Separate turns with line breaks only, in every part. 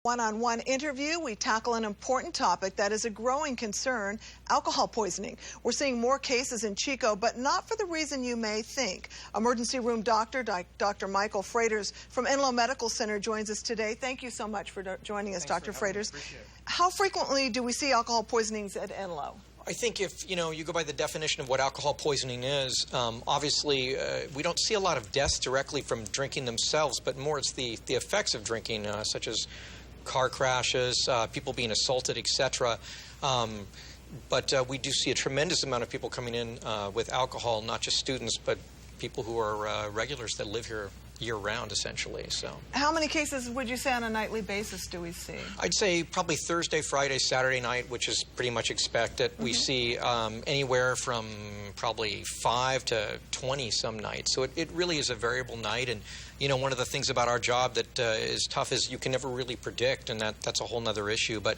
One-on-one interview, we tackle an important topic that is a growing concern, alcohol poisoning. We're seeing more cases in Chico, but not for the reason you may think. Emergency room doctor, Dr. Michael Fraters from Enloe Medical Center joins us today. Thank you so much for joining us, Dr. Fraters. How frequently do we see alcohol poisonings at Enloe?
I think if you go by the definition of what alcohol poisoning is, obviously we don't see a lot of deaths directly from drinking themselves, but more it's the effects of drinking, such as car crashes, people being assaulted, etc. But we do see a tremendous amount of people coming in with alcohol, not just students, but people who are regulars that live here year-round, essentially. So,
how many cases would you say on a nightly basis do we see?
I'd say probably Thursday, Friday, Saturday night, which is pretty much expected. We see anywhere from probably 5 to 20 some nights. So it really is a variable night. And one of the things about our job that is tough is you can never really predict, and that's a whole nother issue. But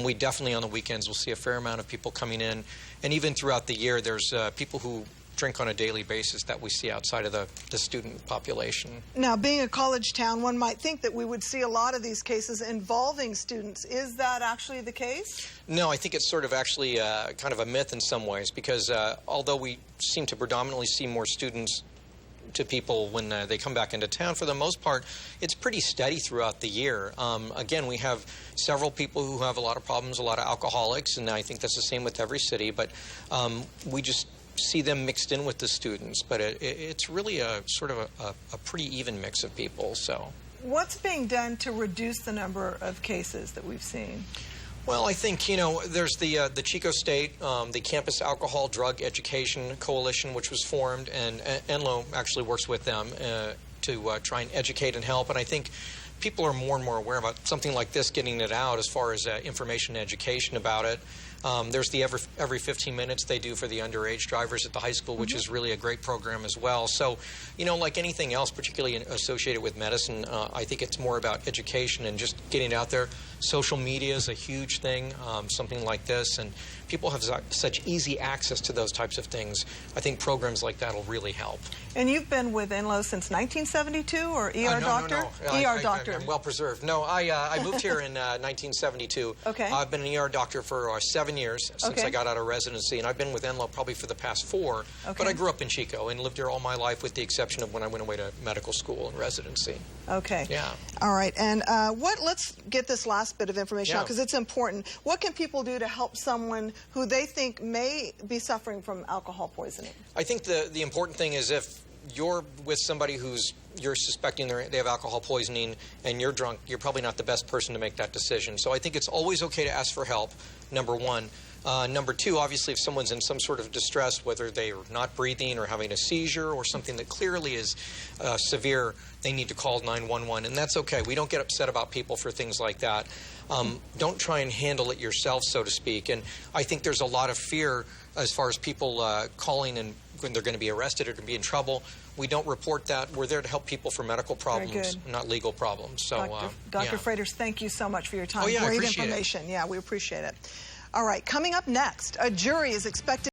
we definitely on the weekends will see a fair amount of people coming in, and even throughout the year, there's people who drink on a daily basis that we see outside of the student population.
Now, being a college town, one might think that we would see a lot of these cases involving students. Is that actually the case?
No, I think it's sort of actually kind of a myth in some ways, because although we seem to predominantly see more students to people when they come back into town, for the most part, it's pretty steady throughout the year. Again, we have several people who have a lot of problems, a lot of alcoholics, and I think that's the same with every city, but we just see them mixed in with the students, but it's really a sort of a pretty even mix of people. So,
what's being done to reduce the number of cases that we've seen?
Well, I think, there's the Chico State, the Campus Alcohol Drug Education Coalition, which was formed, and Enloe actually works with them to try and educate and help. And I think people are more and more aware about something like this, getting it out as far as information and education about it. There's the every 15 minutes they do for the underage drivers at the high school, which is really a great program as well. So, like anything else, particularly associated with medicine, I think it's more about education and just getting it out there. Social media is a huge thing, something like this, and people have such easy access to those types of things. I think programs like that will really help.
And you've been with Enloe since 1972, or ER doctor?
No.
ER doctor.
I'm well preserved. No, I moved here in 1972.
Okay.
I've been an ER doctor for 7 years since I got out of residency, and I've been with Enloe probably for the past 4. Okay. But I grew up in Chico and lived here all my life, with the exception of when I went away to medical school and residency.
Okay.
Yeah.
All right. And let's get this last bit of information out, because it's important. What can people do to help someone who they think may be suffering from alcohol poisoning? I
think the important thing is, if you're with somebody you're suspecting they have alcohol poisoning and you're drunk, you're probably not the best person to make that decision. So I think it's always okay to ask for help, number one. Number two, obviously, if someone's in some sort of distress, whether they're not breathing or having a seizure or something that clearly is severe, they need to call 911, and that's okay. We don't get upset about people for things like that. Don't try and handle it yourself, so to speak. And I think there's a lot of fear as far as people calling and when they're going to be arrested or to be in trouble. We don't report that. We're there to help people for medical problems, not legal problems. So,
Dr. Fraters, thank you so much for your time.
Oh, yeah,
Great information. Yeah, we appreciate it. All right, coming up next, a jury is expected